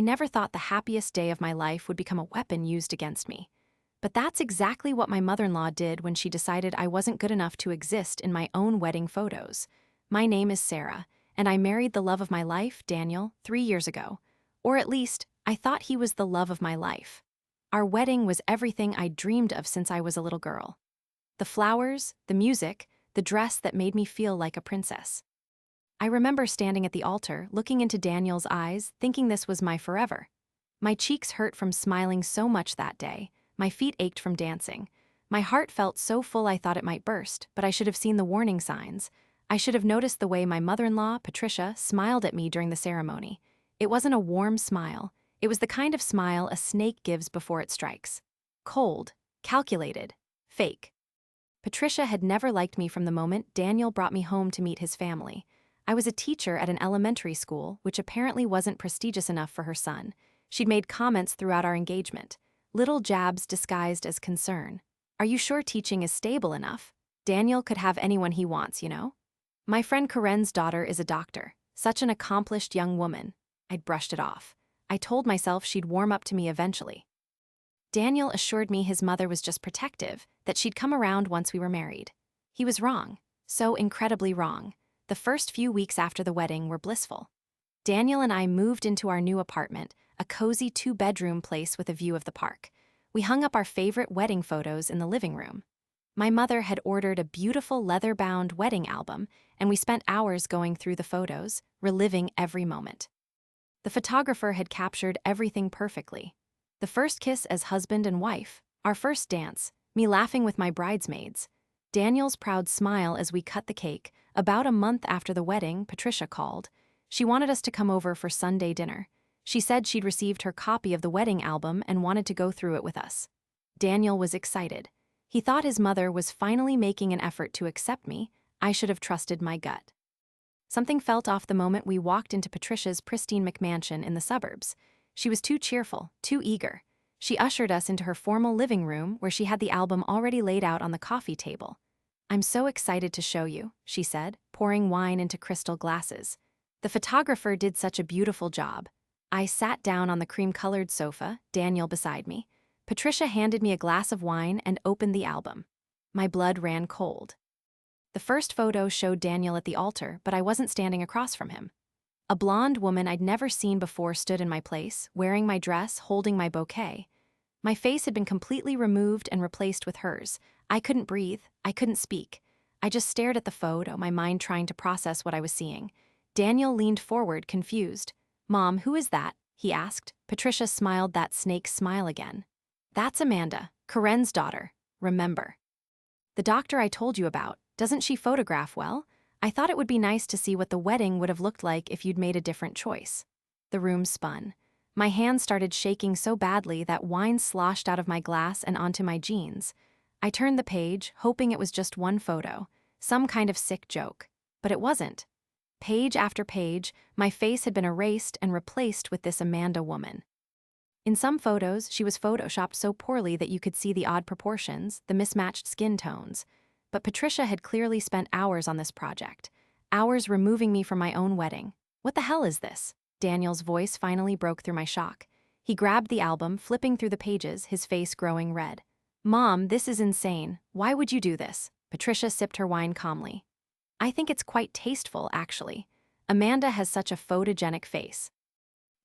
I never thought the happiest day of my life would become a weapon used against me. But that's exactly what my mother-in-law did when she decided I wasn't good enough to exist in my own wedding photos. My name is Sarah, and I married the love of my life, Daniel, 3 years ago. Or at least, I thought he was the love of my life. Our wedding was everything I'd dreamed of since I was a little girl. The flowers, the music, the dress that made me feel like a princess. I remember standing at the altar, looking into Daniel's eyes, thinking this was my forever. My cheeks hurt from smiling so much that day. My feet ached from dancing. My heart felt so full I thought it might burst, but I should have seen the warning signs. I should have noticed the way my mother-in-law, Patricia, smiled at me during the ceremony. It wasn't a warm smile. It was the kind of smile a snake gives before it strikes. Cold, calculated, fake. Patricia had never liked me from the moment Daniel brought me home to meet his family. I was a teacher at an elementary school, which apparently wasn't prestigious enough for her son. She'd made comments throughout our engagement. Little jabs disguised as concern. Are you sure teaching is stable enough? Daniel could have anyone he wants, you know? My friend Karen's daughter is a doctor. Such an accomplished young woman. I'd brushed it off. I told myself she'd warm up to me eventually. Daniel assured me his mother was just protective, that she'd come around once we were married. He was wrong. So incredibly wrong. The first few weeks after the wedding were blissful. Daniel and I moved into our new apartment, a cozy 2-bedroom place with a view of the park. We hung up our favorite wedding photos in the living room. My mother had ordered a beautiful leather-bound wedding album, and we spent hours going through the photos, reliving every moment. The photographer had captured everything perfectly. The first kiss as husband and wife, our first dance, me laughing with my bridesmaids, Daniel's proud smile as we cut the cake. About a month after the wedding, Patricia called. She wanted us to come over for Sunday dinner. She said she'd received her copy of the wedding album and wanted to go through it with us. Daniel was excited. He thought his mother was finally making an effort to accept me. I should have trusted my gut. Something felt off the moment we walked into Patricia's pristine McMansion in the suburbs. She was too cheerful, too eager. She ushered us into her formal living room where she had the album already laid out on the coffee table. "I'm so excited to show you," she said, pouring wine into crystal glasses. The photographer did such a beautiful job. I sat down on the cream-colored sofa, Daniel beside me. Patricia handed me a glass of wine and opened the album. My blood ran cold. The first photo showed Daniel at the altar, but I wasn't standing across from him. A blonde woman I'd never seen before stood in my place, wearing my dress, holding my bouquet. My face had been completely removed and replaced with hers. I couldn't breathe. I couldn't speak. I just stared at the photo, my mind trying to process what I was seeing. Daniel leaned forward, confused. "Mom, who is that?" he asked. Patricia smiled that snake smile again. "That's Amanda, Karen's daughter. Remember. The doctor I told you about. Doesn't she photograph well? I thought it would be nice to see what the wedding would have looked like if you'd made a different choice." The room spun. My hands started shaking so badly that wine sloshed out of my glass and onto my jeans. I turned the page, hoping it was just one photo, some kind of sick joke. But it wasn't. Page after page, my face had been erased and replaced with this Amanda woman. In some photos, she was photoshopped so poorly that you could see the odd proportions, the mismatched skin tones. But Patricia had clearly spent hours on this project, hours removing me from my own wedding. "What the hell is this?" Daniel's voice finally broke through my shock. He grabbed the album, flipping through the pages, his face growing red. "Mom, this is insane. Why would you do this?" Patricia sipped her wine calmly. "I think it's quite tasteful, actually. Amanda has such a photogenic face.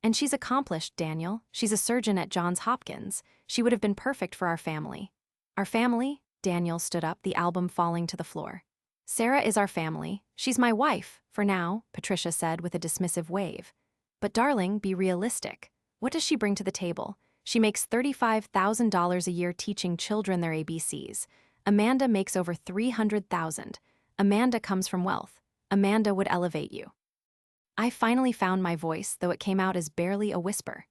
And she's accomplished, Daniel. She's a surgeon at Johns Hopkins. She would have been perfect for our family." "Our family?" Daniel stood up, the album falling to the floor. "Sarah is our family. She's my wife, for now," Patricia said with a dismissive wave. "But darling, be realistic. What does she bring to the table? She makes $35,000 a year teaching children their ABCs. Amanda makes over $300,000. Amanda comes from wealth. Amanda would elevate you." I finally found my voice, though it came out as barely a whisper.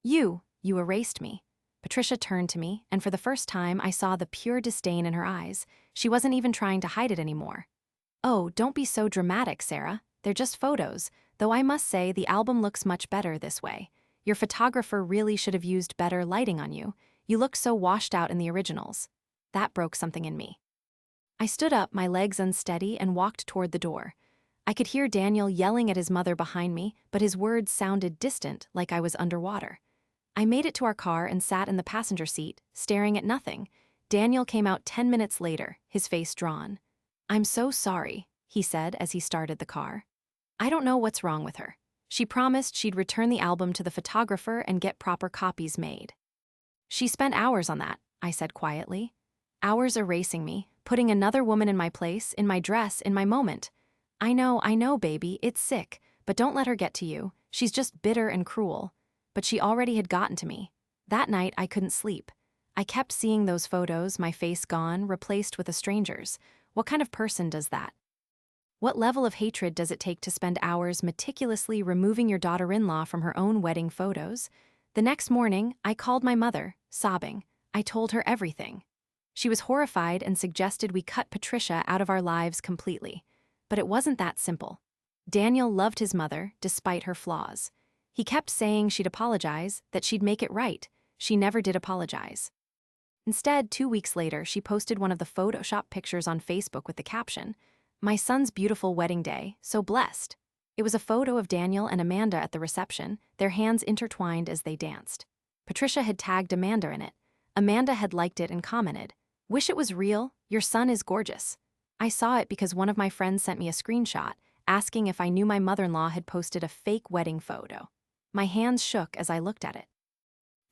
You erased me." Patricia turned to me, and for the first time I saw the pure disdain in her eyes. She wasn't even trying to hide it anymore. "Oh, don't be so dramatic, Sarah. They're just photos, though I must say the album looks much better this way. Your photographer really should have used better lighting on you. You look so washed out in the originals." That broke something in me. I stood up, my legs unsteady, and walked toward the door. I could hear Daniel yelling at his mother behind me, but his words sounded distant, like I was underwater. I made it to our car and sat in the passenger seat, staring at nothing. Daniel came out 10 minutes later, his face drawn. "I'm so sorry," he said as he started the car. "I don't know what's wrong with her. She promised she'd return the album to the photographer and get proper copies made." "She spent hours on that," I said quietly. "Hours erasing me, putting another woman in my place, in my dress, in my moment. I know, baby, it's sick, but don't let her get to you. She's just bitter and cruel." But she already had gotten to me. That night, I couldn't sleep. I kept seeing those photos, my face gone, replaced with a stranger's. What kind of person does that? What level of hatred does it take to spend hours meticulously removing your daughter-in-law from her own wedding photos? The next morning, I called my mother, sobbing. I told her everything. She was horrified and suggested we cut Patricia out of our lives completely. But it wasn't that simple. Daniel loved his mother, despite her flaws. He kept saying she'd apologize, that she'd make it right. She never did apologize. Instead, 2 weeks later, she posted one of the Photoshop pictures on Facebook with the caption, "My son's beautiful wedding day, so blessed." It was a photo of Daniel and Amanda at the reception, their hands intertwined as they danced. Patricia had tagged Amanda in it. Amanda had liked it and commented, "Wish it was real, your son is gorgeous." I saw it because one of my friends sent me a screenshot, asking if I knew my mother-in-law had posted a fake wedding photo. My hands shook as I looked at it.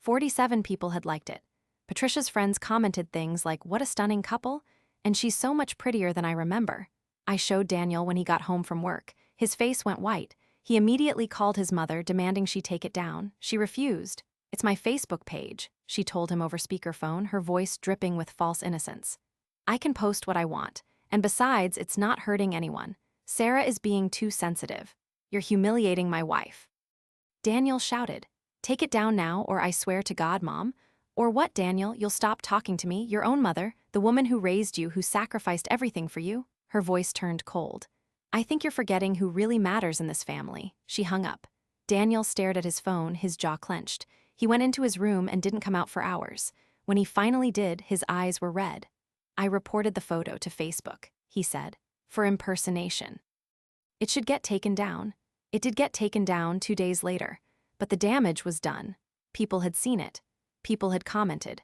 47 people had liked it. Patricia's friends commented things like, "What a stunning couple," and "She's so much prettier than I remember." I showed Daniel when he got home from work. His face went white. He immediately called his mother, demanding she take it down. She refused. "It's my Facebook page," she told him over speakerphone, her voice dripping with false innocence. "I can post what I want, and besides, it's not hurting anyone. Sarah is being too sensitive. You're humiliating my wife." Daniel shouted, "Take it down now, or I swear to God, Mom." "Or what, Daniel? You'll stop talking to me, your own mother, the woman who raised you, who sacrificed everything for you?" Her voice turned cold. "I think you're forgetting who really matters in this family." She hung up. Daniel stared at his phone, his jaw clenched. He went into his room and didn't come out for hours. When he finally did, his eyes were red. "I reported the photo to Facebook," he said, "for impersonation. It should get taken down." It did get taken down 2 days later, but the damage was done. People had seen it. People had commented.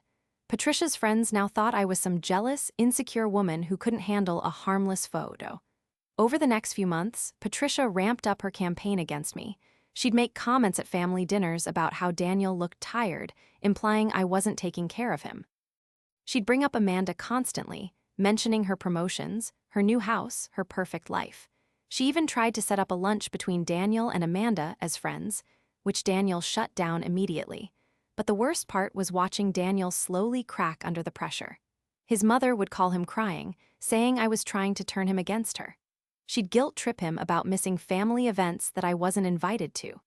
Patricia's friends now thought I was some jealous, insecure woman who couldn't handle a harmless photo. Over the next few months, Patricia ramped up her campaign against me. She'd make comments at family dinners about how Daniel looked tired, implying I wasn't taking care of him. She'd bring up Amanda constantly, mentioning her promotions, her new house, her perfect life. She even tried to set up a lunch between Daniel and Amanda as friends, which Daniel shut down immediately. But the worst part was watching Daniel slowly crack under the pressure. His mother would call him crying, saying I was trying to turn him against her. She'd guilt-trip him about missing family events that I wasn't invited to.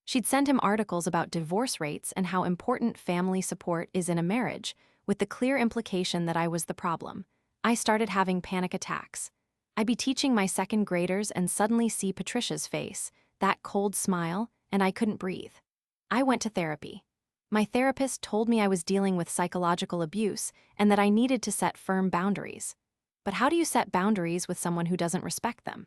She'd send him articles about divorce rates and how important family support is in a marriage, with the clear implication that I was the problem. I started having panic attacks. I'd be teaching my second graders and suddenly see Patricia's face, that cold smile, and I couldn't breathe. I went to therapy. My therapist told me I was dealing with psychological abuse and that I needed to set firm boundaries. But how do you set boundaries with someone who doesn't respect them?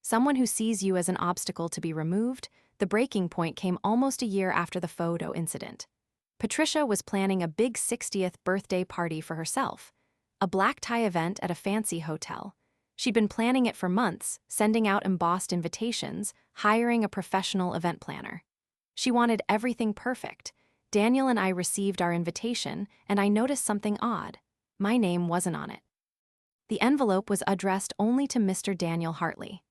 Someone who sees you as an obstacle to be removed? The breaking point came almost a year after the photo incident. Patricia was planning a big 60th birthday party for herself, a black tie event at a fancy hotel. She'd been planning it for months, sending out embossed invitations, hiring a professional event planner. She wanted everything perfect. Daniel and I received our invitation, and I noticed something odd. My name wasn't on it. The envelope was addressed only to Mr. Daniel Hartley.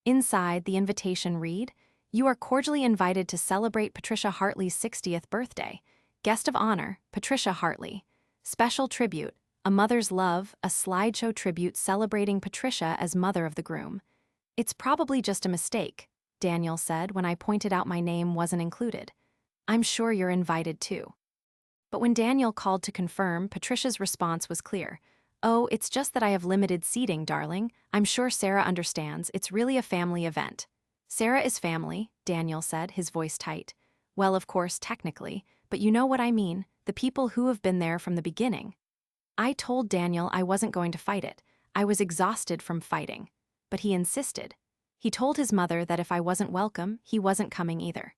Inside, the invitation read, "You are cordially invited to celebrate Patricia Hartley's 60th birthday. Guest of honor, Patricia Hartley. Special tribute, a mother's love, a slideshow tribute celebrating Patricia as mother of the groom." "It's probably just a mistake," Daniel said when I pointed out my name wasn't included. "I'm sure you're invited too." But when Daniel called to confirm, Patricia's response was clear. "Oh, it's just that I have limited seating, darling. I'm sure Sarah understands. It's really a family event." "Sarah is family," Daniel said, his voice tight. "Well, of course, technically, but you know what I mean, the people who have been there from the beginning." I told Daniel I wasn't going to fight it. I was exhausted from fighting. But he insisted. He told his mother that if I wasn't welcome, he wasn't coming either.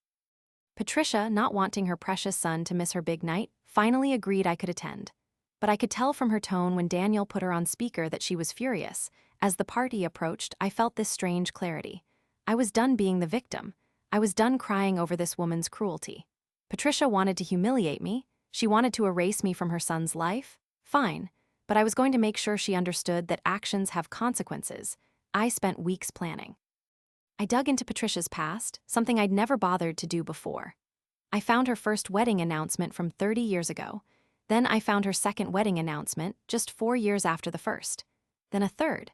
Patricia, not wanting her precious son to miss her big night, finally agreed I could attend. But I could tell from her tone when Daniel put her on speaker that she was furious. As the party approached, I felt this strange clarity. I was done being the victim. I was done crying over this woman's cruelty. Patricia wanted to humiliate me. She wanted to erase me from her son's life. Fine. But I was going to make sure she understood that actions have consequences. I spent weeks planning. I dug into Patricia's past, something I'd never bothered to do before. I found her first wedding announcement from 30 years ago. Then I found her second wedding announcement, just 4 years after the first. Then a third.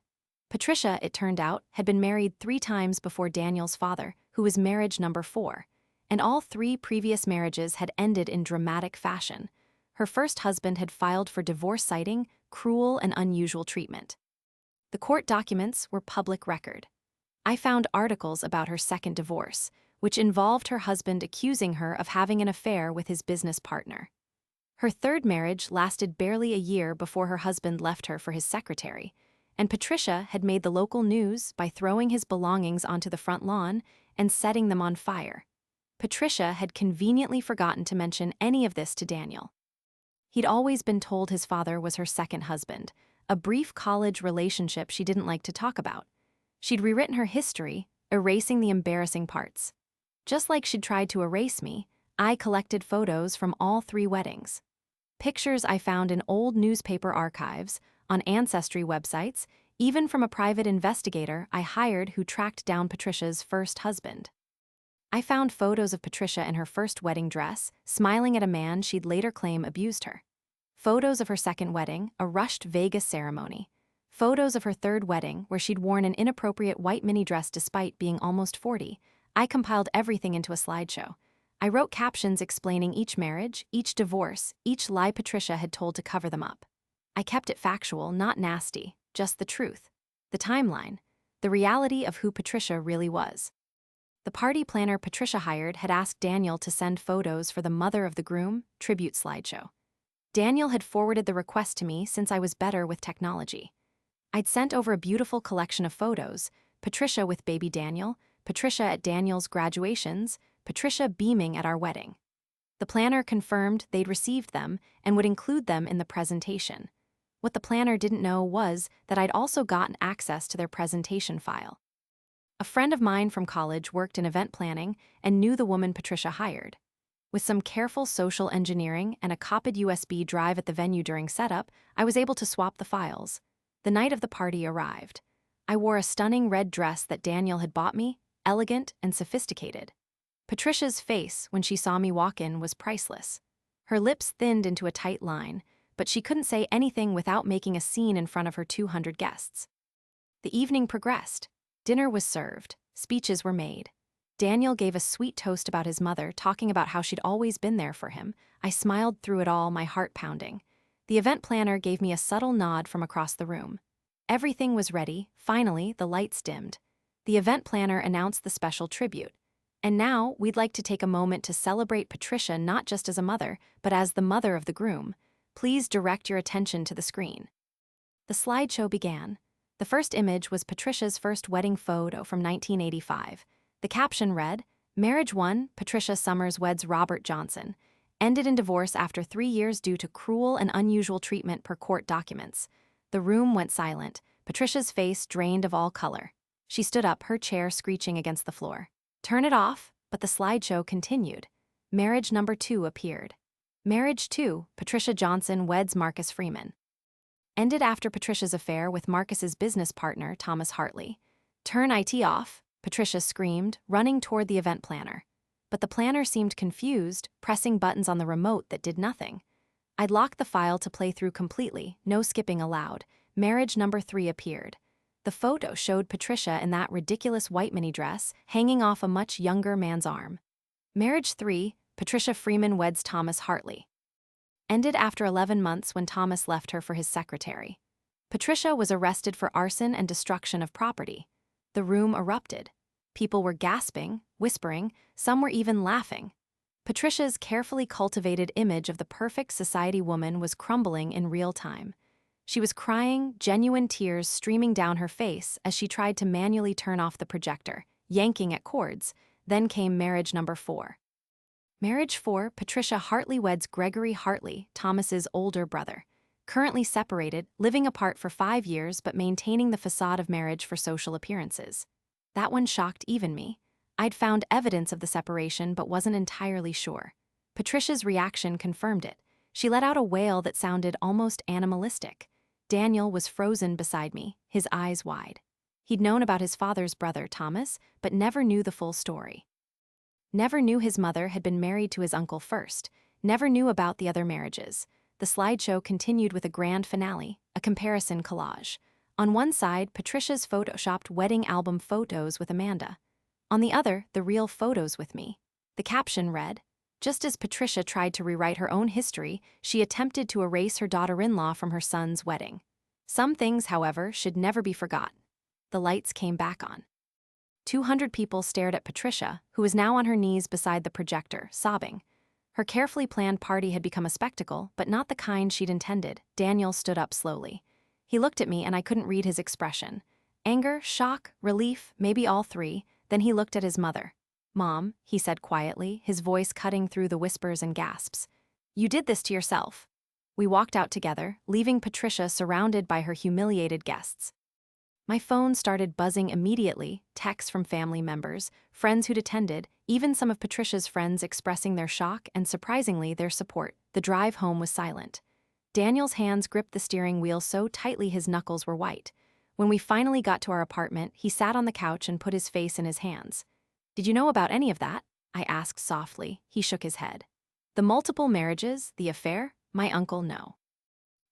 Patricia, it turned out, had been married 3 times before Daniel's father, who was marriage number 4. And all 3 previous marriages had ended in dramatic fashion. Her first husband had filed for divorce citing cruel and unusual treatment. The court documents were public record. I found articles about her second divorce, which involved her husband accusing her of having an affair with his business partner. Her third marriage lasted barely a year before her husband left her for his secretary, and Patricia had made the local news by throwing his belongings onto the front lawn and setting them on fire. Patricia had conveniently forgotten to mention any of this to Daniel. He'd always been told his father was her second husband, a brief college relationship she didn't like to talk about. She'd rewritten her history, erasing the embarrassing parts. Just like she'd tried to erase me, I collected photos from all 3 weddings. Pictures I found in old newspaper archives, on ancestry websites, even from a private investigator I hired who tracked down Patricia's first husband. I found photos of Patricia in her first wedding dress, smiling at a man she'd later claim abused her. Photos of her second wedding, a rushed Vegas ceremony. Photos of her third wedding, where she'd worn an inappropriate white mini dress despite being almost 40. I compiled everything into a slideshow. I wrote captions explaining each marriage, each divorce, each lie Patricia had told to cover them up. I kept it factual, not nasty, just the truth. The timeline. The reality of who Patricia really was. The party planner Patricia hired had asked Daniel to send photos for the mother of the groom tribute slideshow. Daniel had forwarded the request to me since I was better with technology. I'd sent over a beautiful collection of photos, Patricia with baby Daniel, Patricia at Daniel's graduations, Patricia beaming at our wedding. The planner confirmed they'd received them and would include them in the presentation. What the planner didn't know was that I'd also gotten access to their presentation file. A friend of mine from college worked in event planning and knew the woman Patricia hired. With some careful social engineering and a copied USB drive at the venue during setup, I was able to swap the files. The night of the party arrived. I wore a stunning red dress that Daniel had bought me, elegant and sophisticated. Patricia's face, when she saw me walk in, was priceless. Her lips thinned into a tight line, but she couldn't say anything without making a scene in front of her 200 guests. The evening progressed. Dinner was served. Speeches were made. Daniel gave a sweet toast about his mother, talking about how she'd always been there for him. I smiled through it all, my heart pounding. The event planner gave me a subtle nod from across the room. Everything was ready. Finally, the lights dimmed. The event planner announced the special tribute. And now, we'd like to take a moment to celebrate Patricia not just as a mother, but as the mother of the groom. Please direct your attention to the screen. The slideshow began. The first image was Patricia's first wedding photo from 1985. The caption read, "Marriage 1, Patricia Summers weds Robert Johnson. Ended in divorce after 3 years due to cruel and unusual treatment per court documents." The room went silent. Patricia's face drained of all color. She stood up, her chair screeching against the floor. Turn it off, but the slideshow continued. Marriage number 2 appeared. Marriage 2, Patricia Johnson weds Marcus Freeman. Ended after Patricia's affair with Marcus's business partner, Thomas Hartley. Turn IT off, Patricia screamed, running toward the event planner. But the planner seemed confused, pressing buttons on the remote that did nothing. I'd locked the file to play through completely, no skipping allowed. Marriage number 3 appeared. The photo showed Patricia in that ridiculous white mini dress, hanging off a much younger man's arm. Marriage 3, Patricia Freeman weds Thomas Hartley. Ended after 11 months when Thomas left her for his secretary. Patricia was arrested for arson and destruction of property. The room erupted. People were gasping, whispering, some were even laughing. Patricia's carefully cultivated image of the perfect society woman was crumbling in real time. She was crying, genuine tears streaming down her face as she tried to manually turn off the projector, yanking at cords. Then came marriage number 4. Marriage 4, Patricia Hartley weds Gregory Hartley, Thomas's older brother. Currently separated, living apart for 5 years but maintaining the facade of marriage for social appearances. That one shocked even me. I'd found evidence of the separation but wasn't entirely sure. Patricia's reaction confirmed it. She let out a wail that sounded almost animalistic. Daniel was frozen beside me, his eyes wide. He'd known about his father's brother, Thomas, but never knew the full story. Never knew his mother had been married to his uncle first, never knew about the other marriages. The slideshow continued with a grand finale, a comparison collage. On one side, Patricia's photoshopped wedding album photos with Amanda. On the other, the real photos with me. The caption read, "Just as Patricia tried to rewrite her own history, she attempted to erase her daughter-in-law from her son's wedding. Some things, however, should never be forgotten." The lights came back on. 200 people stared at Patricia, who was now on her knees beside the projector, sobbing. Her carefully planned party had become a spectacle, but not the kind she'd intended. Daniel stood up slowly. He looked at me and I couldn't read his expression. Anger, shock, relief, maybe all three. Then he looked at his mother. "Mom," he said quietly, his voice cutting through the whispers and gasps. "You did this to yourself." We walked out together, leaving Patricia surrounded by her humiliated guests. My phone started buzzing immediately, texts from family members, friends who'd attended, even some of Patricia's friends expressing their shock and, surprisingly, their support. The drive home was silent. Daniel's hands gripped the steering wheel so tightly his knuckles were white. When we finally got to our apartment, he sat on the couch and put his face in his hands. "Did you know about any of that?" I asked softly. He shook his head. "The multiple marriages, the affair? My uncle, no.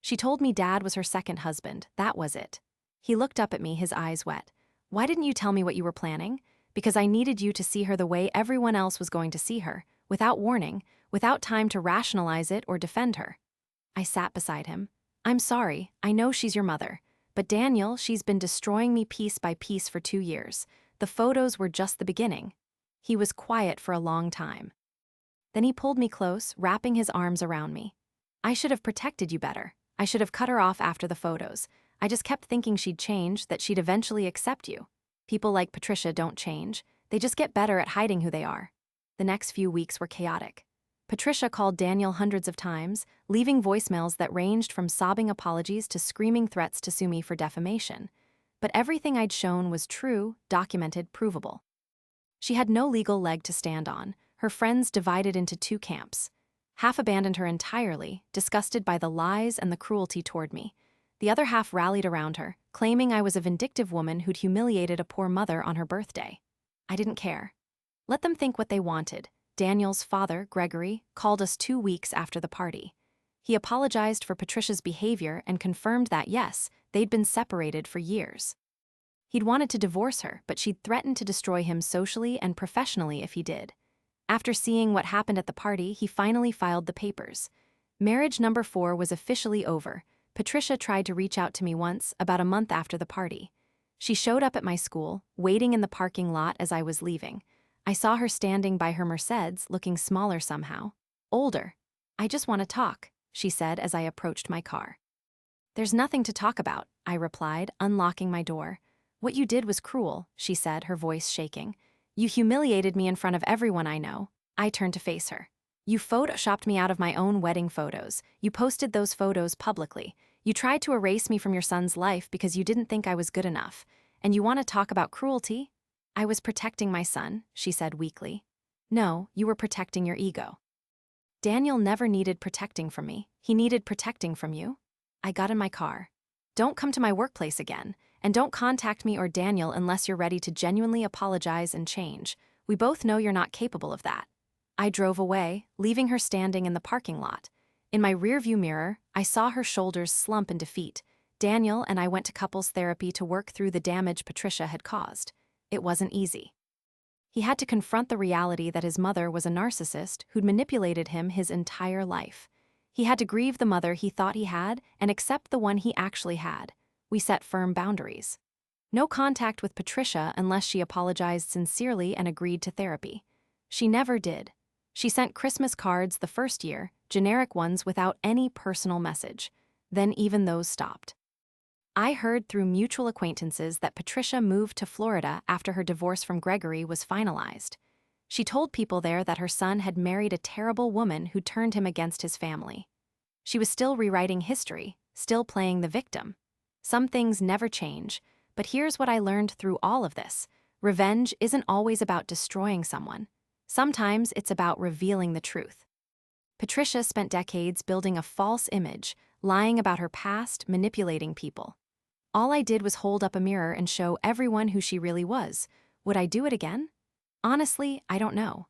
She told me Dad was her second husband, that was it." He looked up at me, his eyes wet. "Why didn't you tell me what you were planning?" "Because I needed you to see her the way everyone else was going to see her, without warning, without time to rationalize it or defend her." I sat beside him. "I'm sorry, I know she's your mother. But Daniel, she's been destroying me piece by piece for 2 years. The photos were just the beginning." He was quiet for a long time. Then he pulled me close, wrapping his arms around me. "I should have protected you better. I should have cut her off after the photos. I just kept thinking she'd change, that she'd eventually accept you. People like Patricia don't change. They just get better at hiding who they are." The next few weeks were chaotic. Patricia called Daniel hundreds of times, leaving voicemails that ranged from sobbing apologies to screaming threats to sue me for defamation. But everything I'd shown was true, documented, provable. She had no legal leg to stand on. Her friends divided into 2 camps. Half abandoned her entirely, disgusted by the lies and the cruelty toward me. The other half rallied around her, claiming I was a vindictive woman who'd humiliated a poor mother on her birthday. I didn't care. Let them think what they wanted. Daniel's father, Gregory, called us 2 weeks after the party. He apologized for Patricia's behavior and confirmed that, yes, they'd been separated for years. He'd wanted to divorce her, but she'd threatened to destroy him socially and professionally if he did. After seeing what happened at the party, he finally filed the papers. Marriage number 4 was officially over. Patricia tried to reach out to me once, about a month after the party. She showed up at my school, waiting in the parking lot as I was leaving. I saw her standing by her Mercedes, looking smaller somehow. Older. "I just want to talk," she said as I approached my car. "There's nothing to talk about," I replied, unlocking my door. "What you did was cruel," she said, her voice shaking. "You humiliated me in front of everyone I know." I turned to face her. "You photoshopped me out of my own wedding photos. You posted those photos publicly. You tried to erase me from your son's life because you didn't think I was good enough. And you want to talk about cruelty?" "I was protecting my son," she said weakly. "No, you were protecting your ego." "Daniel never needed protecting from me. He needed protecting from you." I got in my car. "Don't come to my workplace again. And don't contact me or Daniel unless you're ready to genuinely apologize and change. We both know you're not capable of that." I drove away, leaving her standing in the parking lot. In my rearview mirror, I saw her shoulders slump in defeat. Daniel and I went to couples therapy to work through the damage Patricia had caused. It wasn't easy. He had to confront the reality that his mother was a narcissist who'd manipulated him his entire life. He had to grieve the mother he thought he had and accept the one he actually had. We set firm boundaries. No contact with Patricia unless she apologized sincerely and agreed to therapy. She never did. She sent Christmas cards the first year, generic ones without any personal message. then even those stopped. I heard through mutual acquaintances that Patricia moved to Florida after her divorce from Gregory was finalized. She told people there that her son had married a terrible woman who turned him against his family. She was still rewriting history, still playing the victim. Some things never change, but here's what I learned through all of this. Revenge isn't always about destroying someone. Sometimes it's about revealing the truth. Patricia spent decades building a false image, lying about her past, manipulating people. All I did was hold up a mirror and show everyone who she really was. Would I do it again? Honestly, I don't know.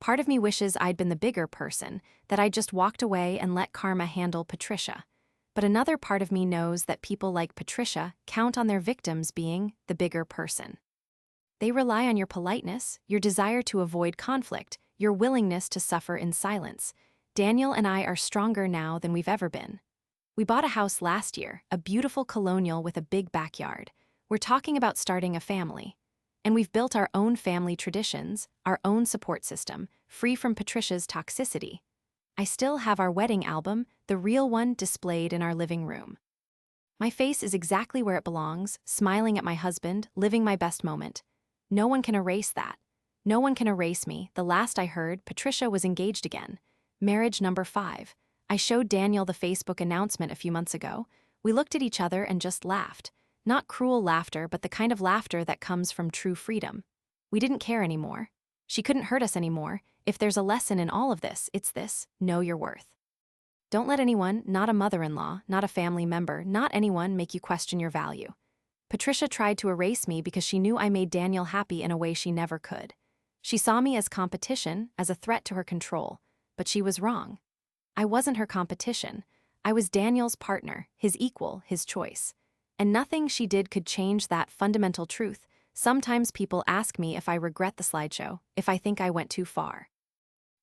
Part of me wishes I'd been the bigger person, that I'd just walked away and let karma handle Patricia. But another part of me knows that people like Patricia count on their victims being the bigger person. They rely on your politeness, your desire to avoid conflict, your willingness to suffer in silence. Daniel and I are stronger now than we've ever been. We bought a house last year, a beautiful colonial with a big backyard. We're talking about starting a family. And we've built our own family traditions, our own support system, free from Patricia's toxicity. I still have our wedding album, the real one, displayed in our living room. My face is exactly where it belongs, smiling at my husband, living my best moment. No one can erase that. No one can erase me. The last I heard, Patricia was engaged again. Marriage number 5. I showed Daniel the Facebook announcement a few months ago. We looked at each other and just laughed. Not cruel laughter, but the kind of laughter that comes from true freedom. We didn't care anymore. She couldn't hurt us anymore. If there's a lesson in all of this, it's this: know your worth. Don't let anyone, not a mother-in-law, not a family member, not anyone, make you question your value. Patricia tried to erase me because she knew I made Daniel happy in a way she never could. She saw me as competition, as a threat to her control, but she was wrong. I wasn't her competition. I was Daniel's partner, his equal, his choice. And nothing she did could change that fundamental truth. Sometimes people ask me if I regret the slideshow, if I think I went too far.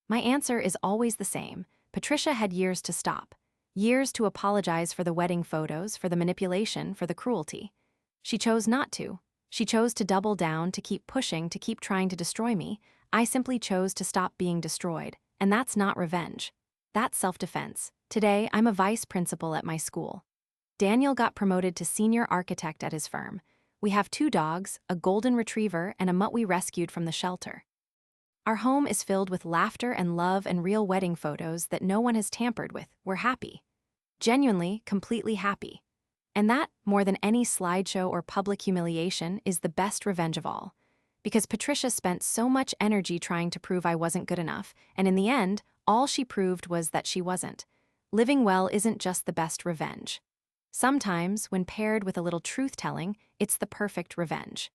My answer is always the same. Patricia had years to stop. Years to apologize for the wedding photos, for the manipulation, for the cruelty. She chose not to. She chose to double down, to keep pushing, to keep trying to destroy me. I simply chose to stop being destroyed. And that's not revenge. That's self-defense. Today, I'm a vice principal at my school. Daniel got promoted to senior architect at his firm. We have 2 dogs, a golden retriever, and a mutt we rescued from the shelter. Our home is filled with laughter and love and real wedding photos that no one has tampered with. We're happy. Genuinely, completely happy. And that, more than any slideshow or public humiliation, is the best revenge of all. Because Patricia spent so much energy trying to prove I wasn't good enough, and in the end, all she proved was that she wasn't. Living well isn't just the best revenge. Sometimes, when paired with a little truth-telling, it's the perfect revenge.